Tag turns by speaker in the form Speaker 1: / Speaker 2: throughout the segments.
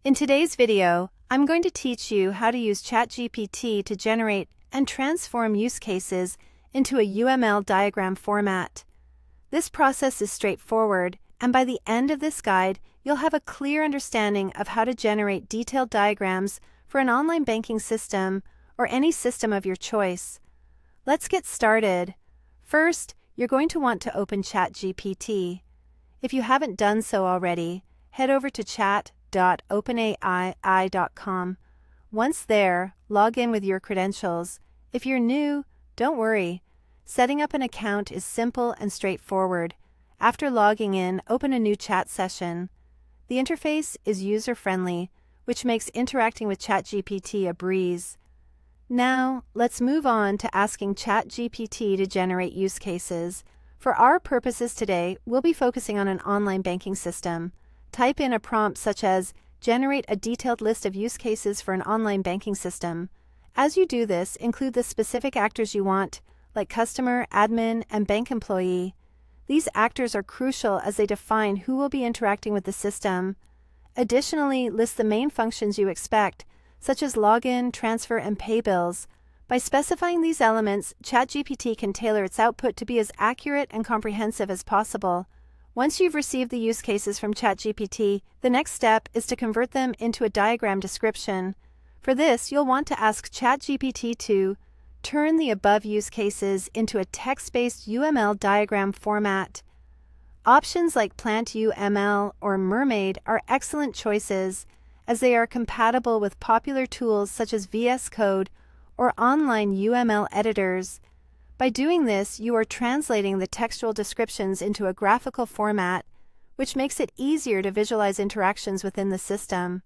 Speaker 1: In today's video, I'm going to teach you how to use ChatGPT to generate and transform use cases into a UML diagram format. This process is straightforward, and by the end of this guide, you'll have a clear understanding of how to generate detailed diagrams for an online banking system or any system of your choice. Let's get started. First, you're going to want to open ChatGPT. If you haven't done so already, head over to chat.openai.com. Once there, log in with your credentials. If you're new, don't worry. Setting up an account is simple and straightforward. After logging in, open a new chat session. The interface is user-friendly, which makes interacting with ChatGPT a breeze. Now, let's move on to asking ChatGPT to generate use cases. For our purposes today, we'll be focusing on an online banking system. Type in a prompt such as, "Generate a detailed list of use cases for an online banking system." As you do this, include the specific actors you want, like customer, admin, and bank employee. These actors are crucial as they define who will be interacting with the system. Additionally, list the main functions you expect, such as login, transfer, and pay bills. By specifying these elements, ChatGPT can tailor its output to be as accurate and comprehensive as possible. Once you've received the use cases from ChatGPT, the next step is to convert them into a diagram description. For this, you'll want to ask ChatGPT to turn the above use cases into a text-based UML diagram format. Options like Plant UML or Mermaid are excellent choices, as they are compatible with popular tools such as VS Code or online UML editors. By doing this, you are translating the textual descriptions into a graphical format, which makes it easier to visualize interactions within the system.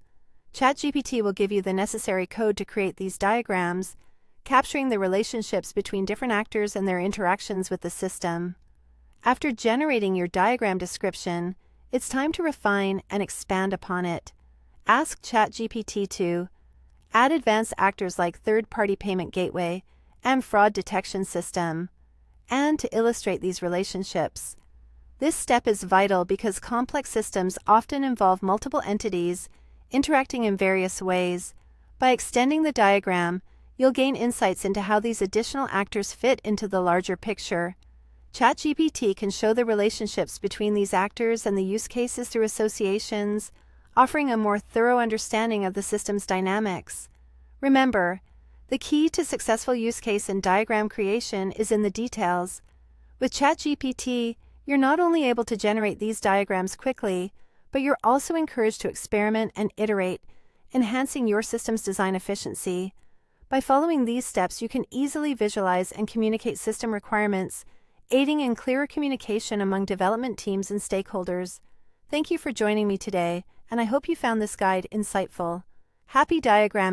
Speaker 1: ChatGPT will give you the necessary code to create these diagrams, capturing the relationships between different actors and their interactions with the system. After generating your diagram description, it's time to refine and expand upon it. Ask ChatGPT to add advanced actors like third-party payment gateway and fraud detection system, and to illustrate these relationships. This step is vital because complex systems often involve multiple entities interacting in various ways. By extending the diagram, you'll gain insights into how these additional actors fit into the larger picture. ChatGPT can show the relationships between these actors and the use cases through associations, offering a more thorough understanding of the system's dynamics. Remember, the key to successful use case and diagram creation is in the details. With ChatGPT, you're not only able to generate these diagrams quickly, but you're also encouraged to experiment and iterate, enhancing your system's design efficiency. By following these steps, you can easily visualize and communicate system requirements, aiding in clearer communication among development teams and stakeholders. Thank you for joining me today, and I hope you found this guide insightful. Happy diagramming!